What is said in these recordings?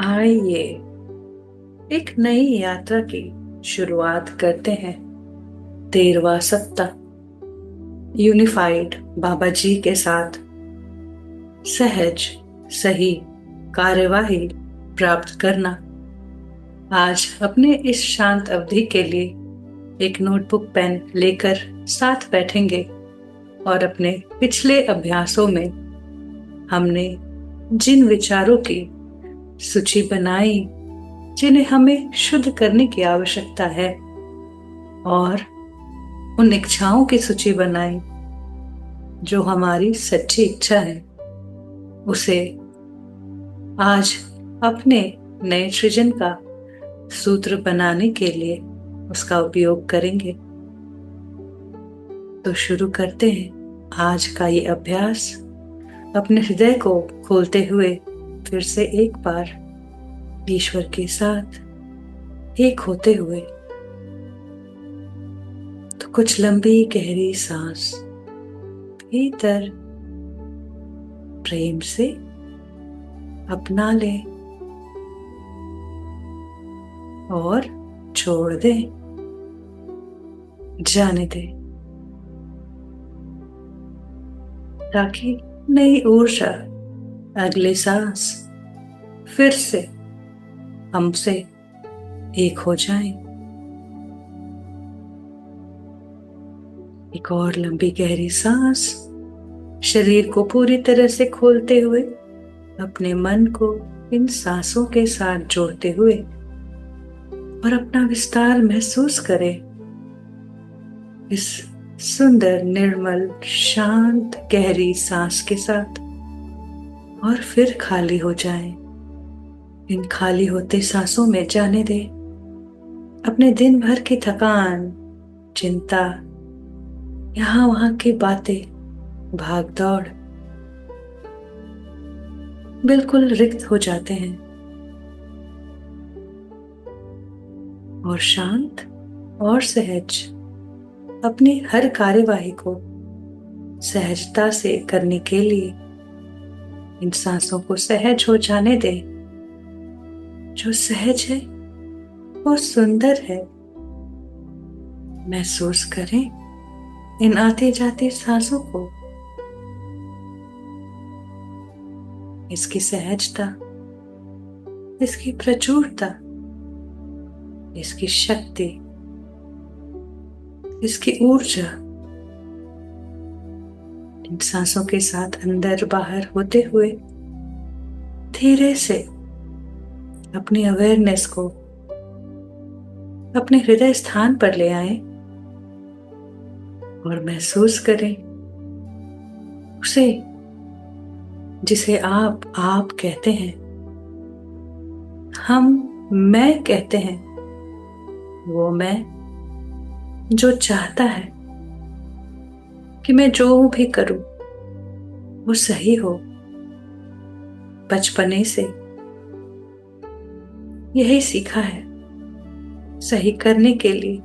आइए एक नई यात्रा की शुरुआत करते हैं। 13वां सप्ताह यूनिफाइड बाबा जी के साथ सहज सही कार्यवाही प्राप्त करना। आज अपने इस शांत अवधि के लिए एक नोटबुक पेन लेकर साथ बैठेंगे और अपने पिछले अभ्यासों में हमने जिन विचारों की सूची बनाई जिन्हें हमें शुद्ध करने की आवश्यकता है और उन इच्छाओं की सूची बनाई जो हमारी सच्ची इच्छा है, उसे आज अपने नए सृजन का सूत्र बनाने के लिए उसका उपयोग करेंगे। तो शुरू करते हैं आज का ये अभ्यास। अपने हृदय को खोलते हुए फिर से एक बार ईश्वर के साथ एक होते हुए तो कुछ लंबी गहरी सांस भीतर प्रेम से अपना ले और छोड़ दे, जाने दे, ताकि नई ऊर्जा अगले सांस फिर से हमसे एक हो जाए। एक और लंबी गहरी सांस, शरीर को पूरी तरह से खोलते हुए अपने मन को इन सांसों के साथ जोड़ते हुए और अपना विस्तार महसूस करें। इस सुंदर निर्मल शांत गहरी सांस के साथ और फिर खाली हो जाएं। इन खाली होते सांसों में जाने दे अपने दिन भर की थकान, चिंता, यहाँ वहां की बातें, भाग दौड़ बिल्कुल रिक्त हो जाते हैं और शांत और सहज अपनी हर कार्यवाही को सहजता से करने के लिए इन सांसों को सहज हो जाने दे। जो सहज है वो सुंदर है। महसूस करें इन आते जाते सांसों को, इसकी सहजता, इसकी प्रचुरता, इसकी शक्ति, इसकी ऊर्जा। इन सांसों के साथ अंदर बाहर होते हुए धीरे से अपनी अवेयरनेस को अपने हृदय स्थान पर ले आए और महसूस करें उसे जिसे आप कहते हैं, हम मैं कहते हैं। वो मैं जो चाहता है कि मैं जो भी करूं वो सही हो। बचपने से यही सीखा है, सही करने के लिए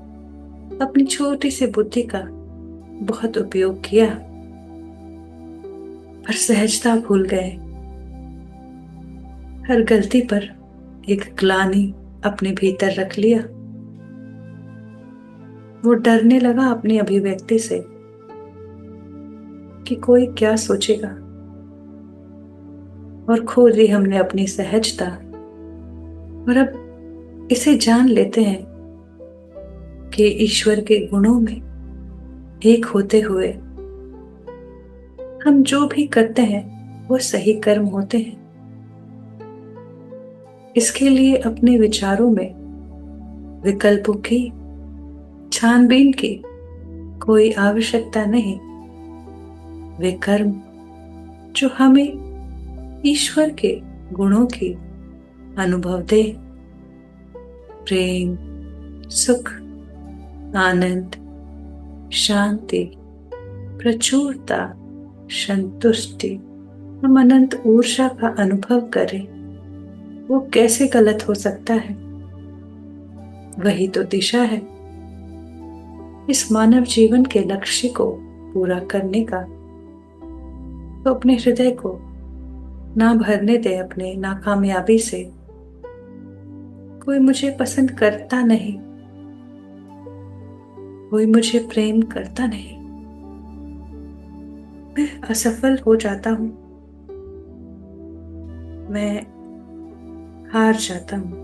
अपनी छोटी सी बुद्धि का बहुत उपयोग किया, पर सहजता भूल गए। हर गलती पर एक ग्लानि अपने भीतर रख लिया। वो डरने लगा अपनी अभिव्यक्ति से कि कोई क्या सोचेगा, और खो दी हमने अपनी सहजता। और अब इसे जान लेते हैं कि ईश्वर के गुणों में एक होते हुए हम जो भी करते हैं वो सही कर्म होते हैं। इसके लिए अपने विचारों में विकल्पों की छानबीन की कोई आवश्यकता नहीं। वे कर्म जो हमें ईश्वर के गुणों की अनुभव दे, प्रेम, सुख, आनंद, शांति, प्रचुरता, संतुष्टि, हम अनंत ऊर्जा का अनुभव करें, वो कैसे गलत हो सकता है? वही तो दिशा है इस मानव जीवन के लक्ष्य को पूरा करने का। तो अपने हृदय को ना भरने दे अपने नाकामयाबी से, कोई मुझे पसंद करता नहीं, कोई मुझे प्रेम करता नहीं, मैं असफल हो जाता हूँ, मैं हार जाता हूँ।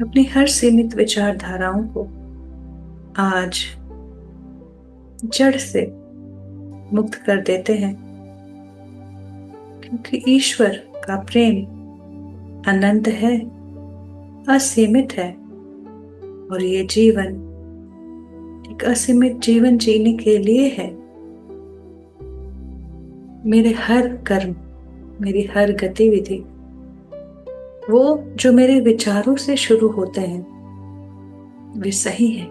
अपनी हर सीमित विचारधाराओं को आज जड़ से मुक्त कर देते हैं, क्योंकि ईश्वर का प्रेम अनंत है, असीमित है, और ये जीवन एक असीमित जीवन जीने के लिए है। मेरे हर कर्म, मेरी हर गतिविधि, वो जो मेरे विचारों से शुरू होते हैं, वे सही हैं,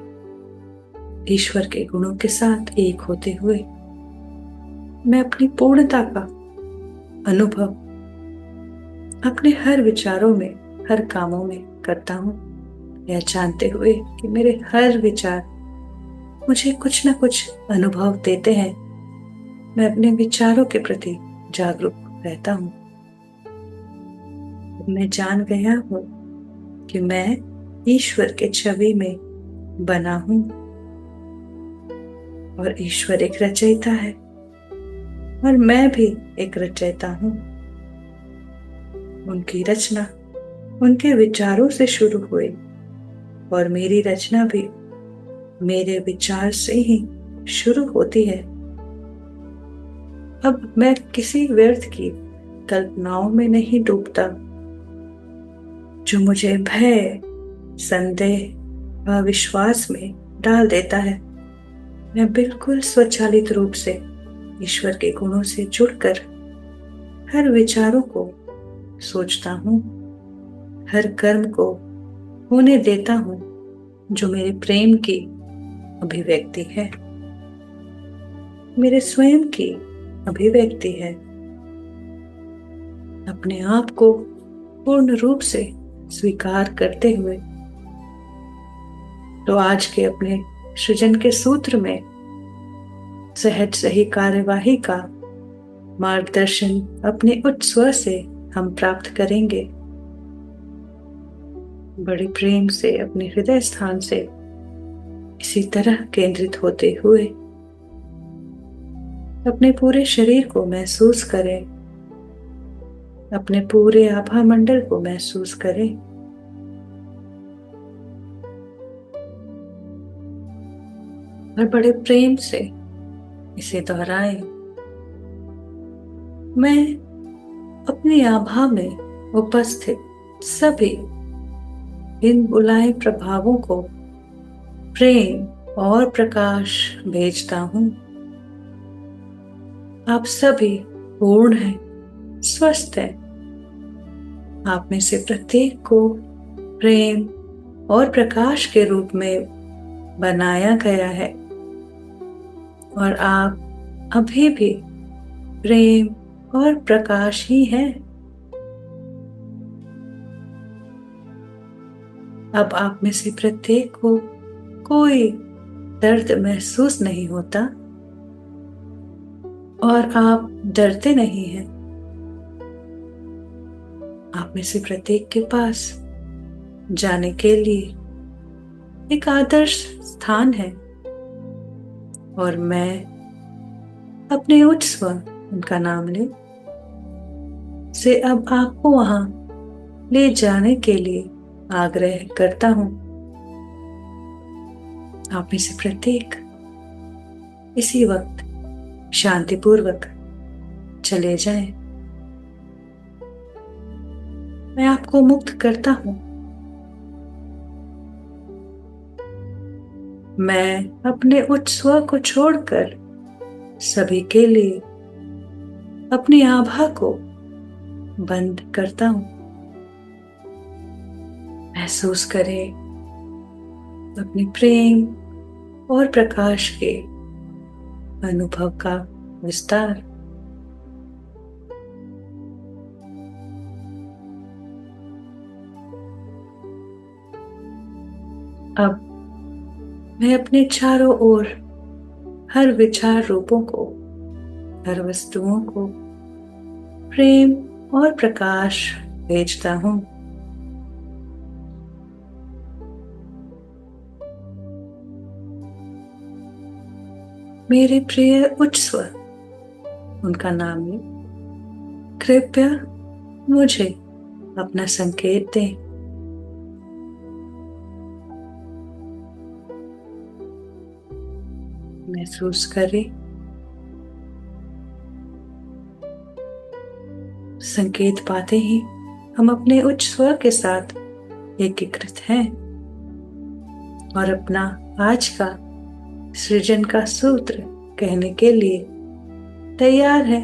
ईश्वर के गुणों के साथ एक होते हुए मैं अपनी पूर्णता का अनुभव अपने हर विचारों में, हर कामों में करता हूँ, यह जानते हुए कि मेरे हर विचार मुझे कुछ न कुछ अनुभव देते हैं। मैं अपने विचारों के प्रति जागरूक रहता हूँ। मैं जान गया हूँ कि मैं ईश्वर के छवि में बना हूँ, और ईश्वर एक रचयिता है और मैं भी एक रचयिता हूँ। उनकी रचना उनके विचारों से शुरू हुई, और मेरी रचना भी मेरे विचार से ही शुरू होती है। अब मैं किसी व्यर्थ की कल्पनाओं में नहीं डूबता, जो मुझे भय, संदेह, अविश्वास में डाल देता है। मैं बिल्कुल स्वचालित रूप से ईश्वर के गुणों से जुड़कर हर विचारों को सोचता हूँ, हर कर्म को होने देता हूँ जो मेरे प्रेम की अभिव्यक्ति है, मेरे स्वयं की अभिव्यक्ति है। अपने आप को पूर्ण रूप से स्वीकार करते हुए तो आज के अपने सृजन के सूत्र में सहज सही कार्यवाही का मार्गदर्शन अपने उच्च स्वर से हम प्राप्त करेंगे। बड़े प्रेम से अपने हृदय स्थान से इसी तरह केंद्रित होते हुए अपने पूरे शरीर को महसूस करें, अपने पूरे आभा मंडल को महसूस करें। और बड़े प्रेम से इसे दोहराएं। मैं अपनी आभा में उपस्थित सभी इन बुलाए प्रभावों को प्रेम और प्रकाश भेजता हूं। आप सभी पूर्ण हैं, स्वस्थ हैं। आप में से प्रत्येक को प्रेम और प्रकाश के रूप में बनाया गया है, और आप अभी भी प्रेम और प्रकाश ही हैं। अब आप में से प्रत्येक को कोई दर्द महसूस नहीं होता, और आप डरते नहीं हैं। आप में से प्रत्येक के पास जाने के लिए एक आदर्श स्थान है, और मैं अपने उच्च स्वर, उनका नाम ले, से अब आपको वहां ले जाने के लिए आग्रह करता हूं। आप में से प्रत्येक इसी वक्त शांतिपूर्वक चले जाएं। मैं आपको मुक्त करता हूं। मैं अपने उच्च स्वर को छोड़कर सभी के लिए अपनी आभा को बंद करता हूं। महसूस करें अपने प्रेम और प्रकाश के अनुभव का विस्तार। अब मैं अपने चारों ओर हर विचार रूपों को, हर वस्तुओं को प्रेम और प्रकाश भेजता हूं। मेरे प्रिय उच्च स्वर, उनका नाम ले। कृपया मुझे अपना संकेत दें। महसूस करें, संकेत पाते ही हम अपने उच्च स्वर के साथ एकीकृत हैं और अपना आज का सृजन का सूत्र कहने के लिए तैयार है।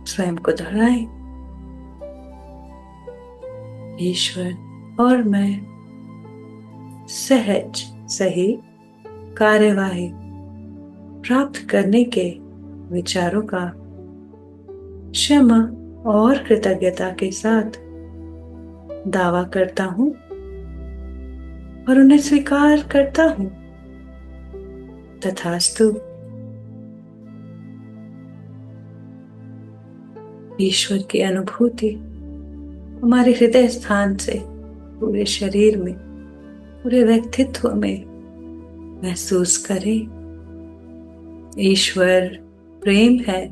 स्वयं को दोहराएं। ईश्वर और मैं सहज सही कार्यवाही प्राप्त करने के विचारों का क्षमा और कृतज्ञता के साथ दावा करता हूं और उन्हें स्वीकार करता हूं। तथास्तु। ईश्वर की अनुभूति हमारे हृदय स्थान से पूरे शरीर में, पूरे व्यक्तित्व में महसूस करें। ईश्वर प्रेम है,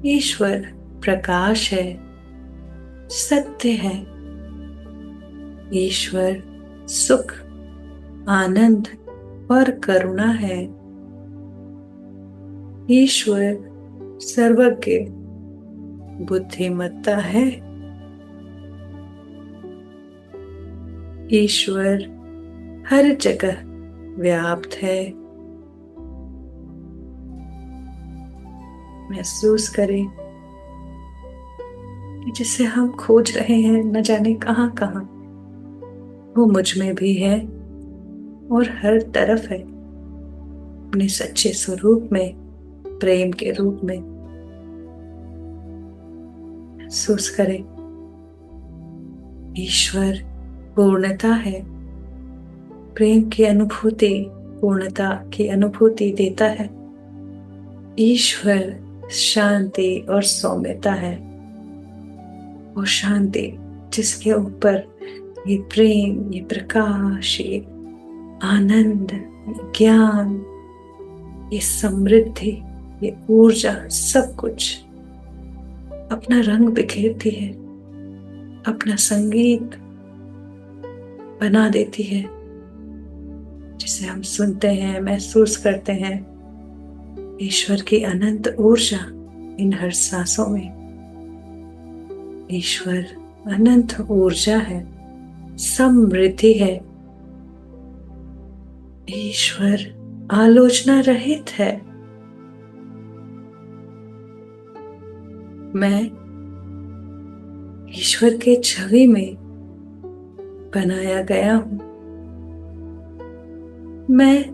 ईश्वर प्रकाश है, सत्य है। ईश्वर सुख, आनंद और करुणा है। ईश्वर सर्वज्ञ, बुद्धिमत्ता है। ईश्वर हर जगह व्याप्त है। महसूस करें कि जिसे हम खोज रहे हैं न जाने कहां कहां, वो मुझ में भी है और हर तरफ है, अपने सच्चे स्वरूप में, प्रेम के रूप में। महसूस करें, ईश्वर पूर्णता है, प्रेम की अनुभूति, पूर्णता की अनुभूति देता है। ईश्वर शांति और सौम्यता है, वो शांति जिसके ऊपर ये प्रेम, ये प्रकाश, ये आनंद, ये ज्ञान, ये समृद्धि, ये ऊर्जा, सब कुछ अपना रंग बिखेरती है, अपना संगीत बना देती है, जिसे हम सुनते हैं, महसूस करते हैं। ईश्वर की अनंत ऊर्जा इन हर सांसों में। ईश्वर अनंत ऊर्जा है, समृद्धि है। ईश्वर आलोचना रहित है। मैं ईश्वर के छवि में बनाया गया हूं। मैं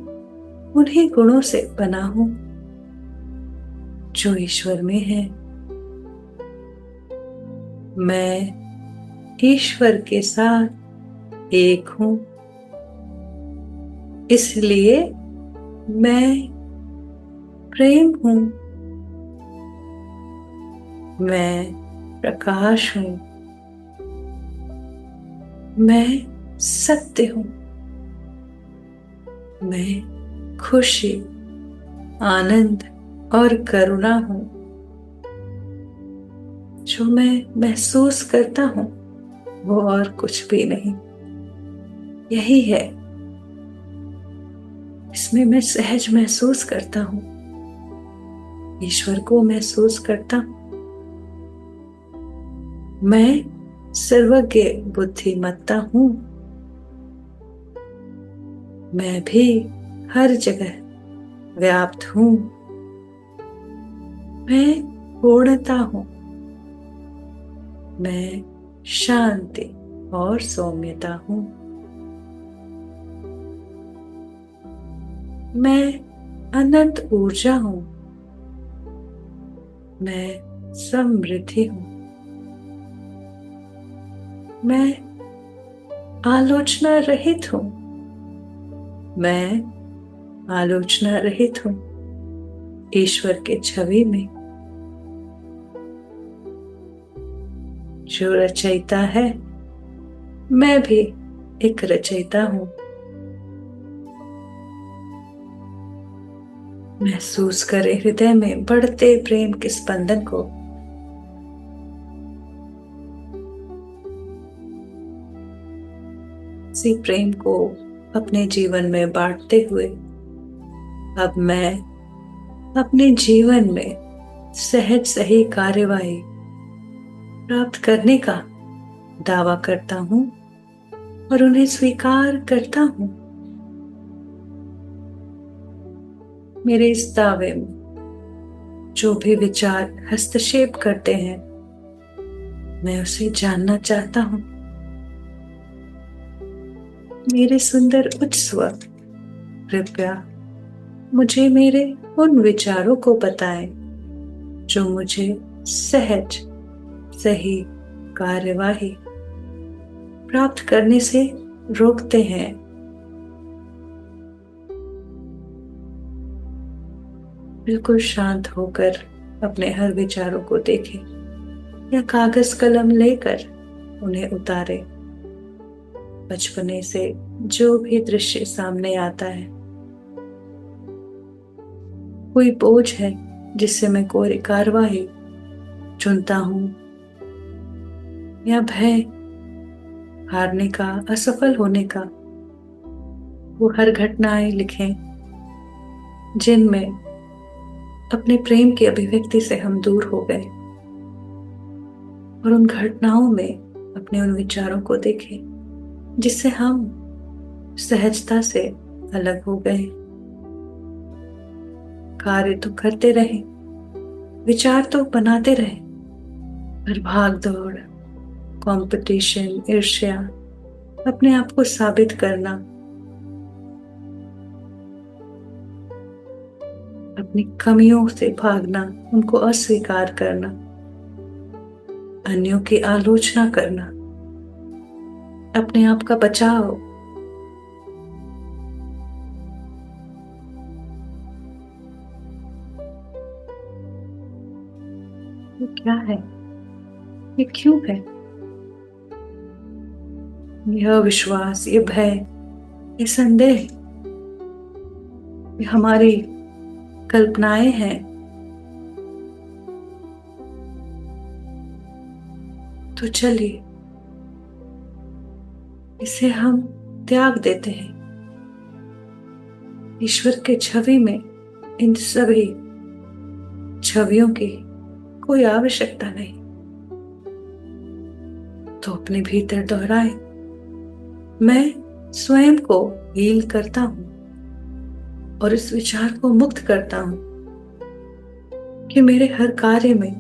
उन्हीं गुणों से बना हूं जो ईश्वर में है। मैं ईश्वर के साथ एक हूं, इसलिए मैं प्रेम हूं। मैं प्रकाश हूं। मैं सत्य हूं। मैं खुशी, आनंद और करुणा हूं। जो मैं महसूस करता हूं वो और कुछ भी नहीं, यही है। इसमें मैं सहज महसूस करता हूं, ईश्वर को महसूस करता हूं। मैं सर्वज्ञ बुद्धिमत्ता हूं। मैं भी हर जगह व्याप्त हूं। मैं पूर्णता हूं। मैं शांति और सौम्यता हूं। मैं अनंत ऊर्जा हूं। मैं समृद्धि हूं। मैं आलोचना रहित हूं। मैं आलोचना रहित हूं ईश्वर के छवि में। जो रचयिता है, मैं भी एक रचयिता हूं। महसूस करें हृदय में बढ़ते प्रेम के स्पंदन को। इसी प्रेम को अपने जीवन में बांटते हुए अब मैं अपने जीवन में सहज सही कार्यवाही प्राप्त करने का दावा करता हूं और उन्हें स्वीकार करता हूं। मेरे इस दावे में जो भी विचार हस्तक्षेप करते हैं, मैं उसे जानना चाहता हूं। मेरे सुंदर उच्च स्वर, कृपया मुझे मेरे उन विचारों को बताएं जो मुझे सहज सही कार्यवाही प्राप्त करने से रोकते हैं। बिल्कुल शांत होकर अपने हर विचारों को देखें या कागज कलम लेकर उन्हें उतारें। बचपने से जो भी दृश्य सामने आता है, कोई बोझ है जिससे मैं कोई कार्यवाही चुनता हूं, या भय हारने का, असफल होने का, वो हर घटनाएं लिखें जिनमें अपने प्रेम की अभिव्यक्ति से हम दूर हो गए, और उन घटनाओं में अपने उन विचारों को देखें जिससे हम सहजता से अलग हो गए। कार्य तो करते रहे, विचार तो बनाते रहे, पर भाग दौड़, कंपटीशन, ईर्ष्या, अपने आप को साबित करना, अपनी कमियों से भागना, उनको अस्वीकार करना, अन्यों की आलोचना करना, अपने आप का बचाव, ये क्या है? ये क्यों है? यह विश्वास, ये भय, ये संदेह, ये हमारी कल्पनाएं हैं। तो चलिए इसे हम त्याग देते हैं। ईश्वर के छवि में इन सभी छवियों की कोई आवश्यकता नहीं। तो अपने भीतर दोहराए, मैं स्वयं को हील करता हूं और इस विचार को मुक्त करता हूं कि मेरे हर कार्य में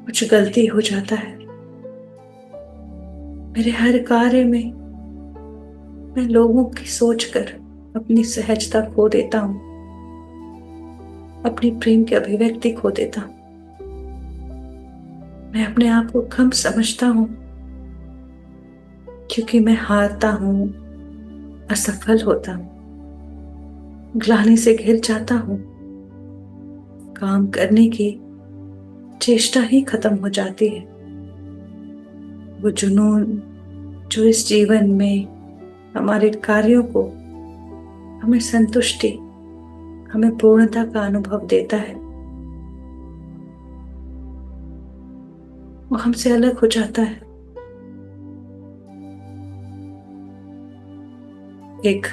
कुछ गलती हो जाता है। मेरे हर कार्य में मैं लोगों की सोचकर अपनी सहजता खो देता हूं, अपनी प्रेम की अभिव्यक्ति खो देता हूं। मैं अपने आप को कम समझता हूं क्योंकि मैं हारता हूं, असफल होता हूं, ग्लानि से घिर जाता हूं, काम करने की चेष्टा ही खत्म हो जाती है। वो जुनून जो इस जीवन में हमारे कार्यों को, हमें संतुष्टि, हमें पूर्णता का अनुभव देता है, वो हमसे अलग हो जाता है। एक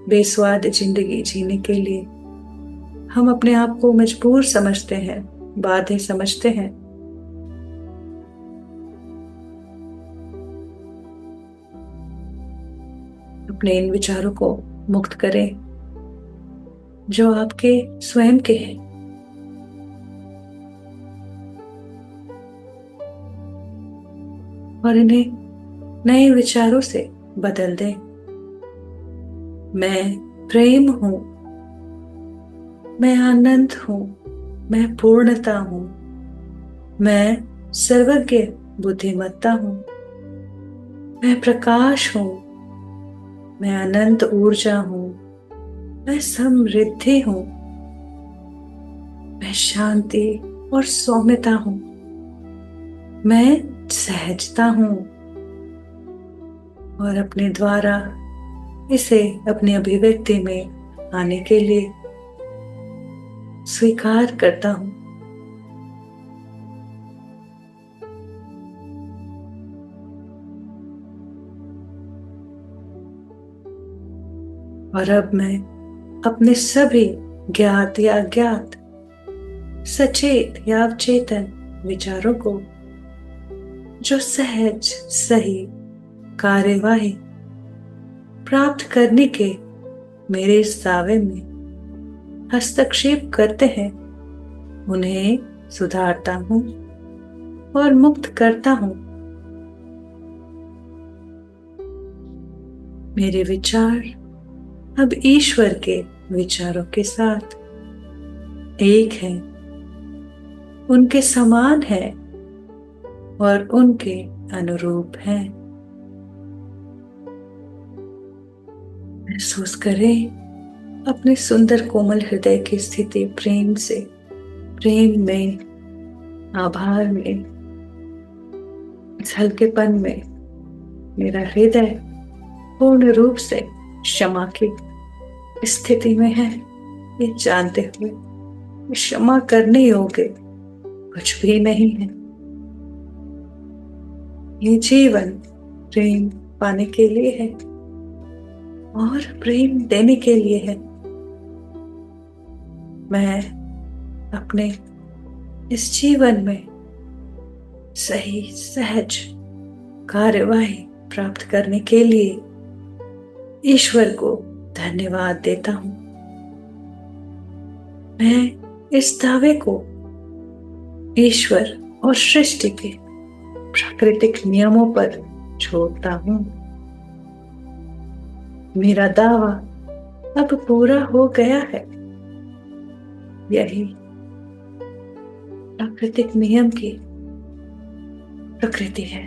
बेस्वाद जिंदगी जीने के लिए हम अपने आप को मजबूर समझते हैं, बाध्य समझते हैं। अपने इन विचारों को मुक्त करें जो आपके स्वयं के हैं। और इन्हें नए विचारों से बदल दें। मैं प्रेम हूं, मैं आनंद हूं, मैं पूर्णता हूं, मैं सर्वज्ञ बुद्धिमत्ता हूं, मैं प्रकाश हूं, मैं अनंत ऊर्जा हूं, मैं समृद्धि हूं, मैं शांति और सौम्यता हूं, मैं सहजता हूं, और अपने द्वारा इसे अपनी अभिव्यक्ति में आने के लिए स्वीकार करता हूं। और अब मैं अपने सभी ज्ञात या अज्ञात, सचेत या अवचेतन विचारों को, जो सहज सही कार्यवाही प्राप्त करने के मेरे इस दावे में हस्तक्षेप करते हैं, उन्हें सुधारता हूं और मुक्त करता हूं। मेरे विचार अब ईश्वर के विचारों के साथ एक है, उनके समान है और उनके अनुरूप है। महसूस करें अपने सुंदर कोमल हृदय की स्थिति प्रेम से, प्रेम में, आभार में, इस हल्केपन में मेरा हृदय पूर्ण रूप से क्षमा की स्थिति में है, ये जानते हुए क्षमा करने योग्य कुछ भी नहीं है। ये जीवन प्रेम पाने के लिए है और प्रेम देने के लिए है। मैं अपने इस जीवन में सही सहज कार्यवाही प्राप्त करने के लिए ईश्वर को धन्यवाद देता हूं। मैं इस दावे को ईश्वर और सृष्टि के प्राकृतिक नियमों पर छोड़ता हूं। मेरा दावा अब पूरा हो गया है। यही प्राकृतिक नियम की प्रकृति है।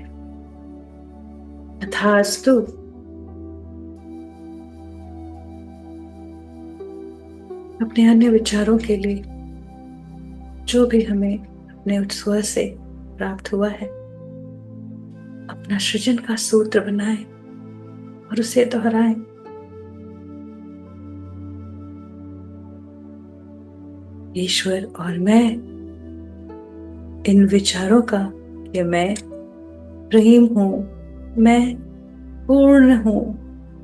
तथास्तु। अपने अन्य विचारों के लिए जो भी हमें अपने उत्सव से प्राप्त हुआ है, अपना सृजन का सूत्र बनाएं और उसे दोहराएं। ईश्वर और मैं इन विचारों का कि मैं प्रेम हूं, मैं पूर्ण हूं,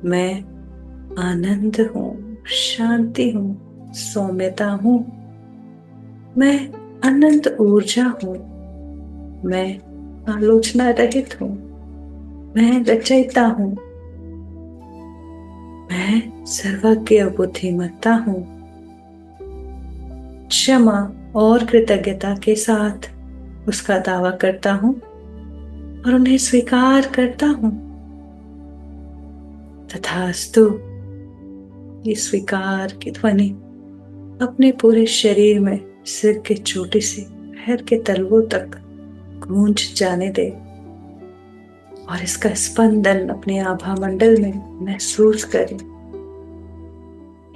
मैं आनंद हूं, शांति हूं, सौम्यता हूं, मैं अनंत ऊर्जा हूं, मैं आलोचना रहित हूं, मैं रचयिता हूं, मैं सर्वज्ञ बुद्धिमत्ता हूं। क्षमा और कृतज्ञता के साथ उसका दावा करता हूं और उन्हें स्वीकार करता हूं। तथास्तु। ये स्वीकार की ध्वनि अपने पूरे शरीर में सिर के चोटी से पैर के तलवों तक गूंज जाने दे और इसका स्पंदन अपने आभा मंडल में महसूस करें।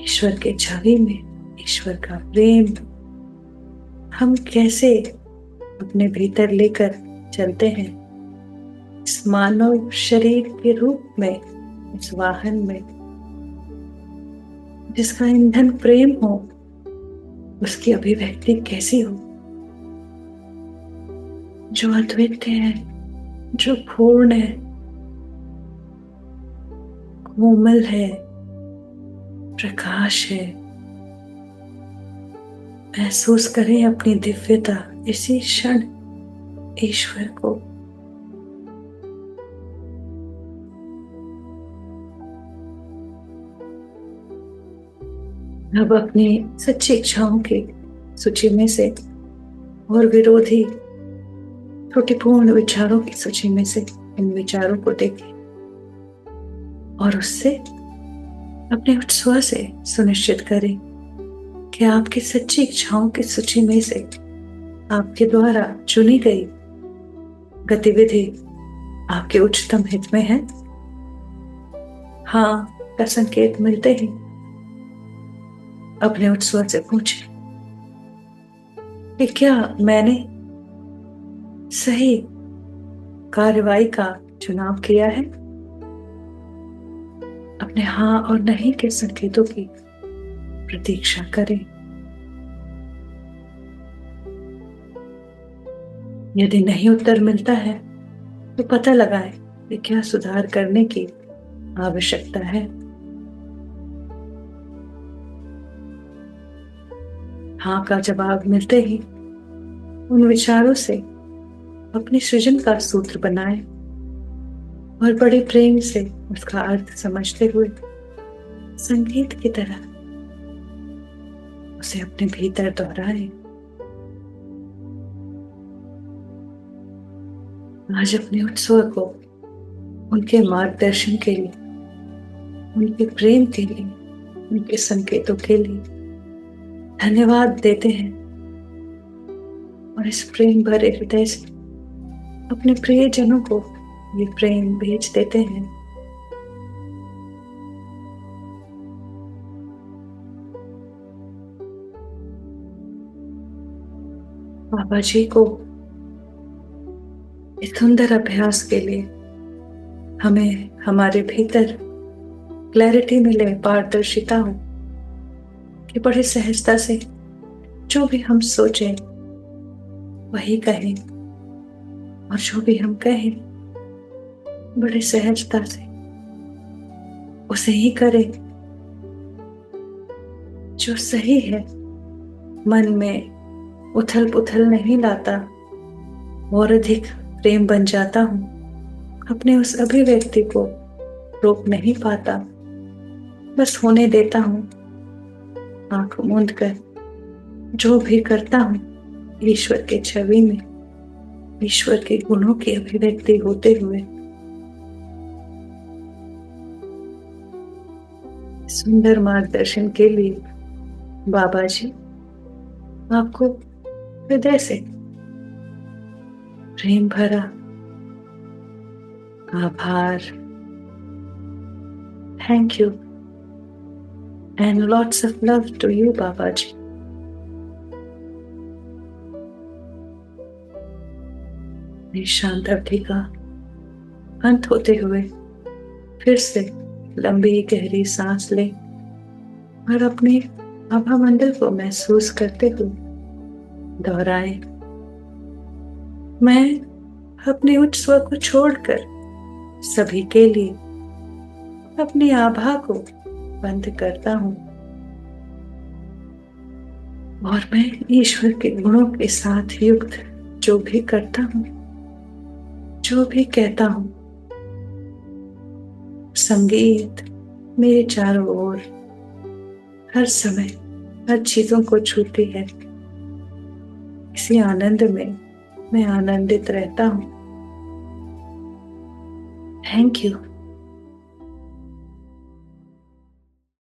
ईश्वर के छवि में ईश्वर का प्रेम हम कैसे अपने भीतर लेकर चलते हैं, इस मानव शरीर के रूप में, इस वाहन में जिसका ईंधन प्रेम हो, उसकी अभिव्यक्ति कैसी हो, जो अद्वितीय है, जो पूर्ण है, कोमल है, प्रकाश है। महसूस करें अपनी दिव्यता इसी क्षण ईश्वर को। अब अपनी सच्ची इच्छाओं की सूची में से और विरोधी त्रुटिपूर्ण विचारों की सूची में से इन विचारों को देखें और उससे अपने उत्सव से सुनिश्चित करें कि आपकी सच्ची इच्छाओं की सूची में से आपके द्वारा चुनी गई गतिविधि आपके उच्चतम हित में है। हाँ का संकेत मिलते ही अपने उत्सव से पूछें कि क्या मैंने सही कार्रवाई का चुनाव किया है। अपने हाँ और नहीं के संकेतों की प्रतीक्षा करें। यदि नहीं उत्तर मिलता है तो पता लगाएं कि क्या सुधार करने की आवश्यकता है। हाँ का जवाब मिलते ही उन विचारों से अपने सृजन का सूत्र बनाएं और बड़े प्रेम से उसका अर्थ समझते हुए संगीत की तरह उसे अपने भीतर दोहराएं। आज अपने उत्सव को उनके मार्गदर्शन के लिए, उनके प्रेम के लिए, उनके संकेतों के लिए धन्यवाद देते हैं और इस प्रेम भरे हृदय से अपने प्रियजनों को ये प्रेम भेज देते हैं। बाबा जी को इस सुंदर अभ्यास के लिए हमें हमारे भीतर क्लैरिटी मिले, पारदर्शिता हो कि बड़े सहजता से जो भी हम सोचें वही कहें और जो भी हम कहें बड़े सहजता से उसे ही करें जो सही है, मन में उथल पुथल नहीं लाता और अधिक प्रेम बन जाता हूँ। अपने उस अभिव्यक्ति को रोक नहीं पाता, बस होने देता हूँ। आंख मूंद कर जो भी करता हूँ ईश्वर के छवि में, ईश्वर के गुणों की अभिव्यक्ति होते हुए। सुंदर मार्गदर्शन के लिए बाबा जी आपको हृदय से प्रेम भरा आभार। Thank you and lots of love to you Baba ji. इस शांत अवधि का अंत होते हुए फिर से लंबी गहरी सांस लें और अपने आभा मंडल को महसूस करते हुए दोहराएं। मैं अपने उच्च स्व को छोड़कर सभी के लिए अपनी आभा को बंद करता हूं और मैं ईश्वर के गुणों के साथ युक्त जो भी करता हूं, जो भी कहता हूं, संगीत मेरे चारों ओर हर समय हर चीजों को छूती है। इसी आनंद में मैं आनंदित रहता हूं। Thank you.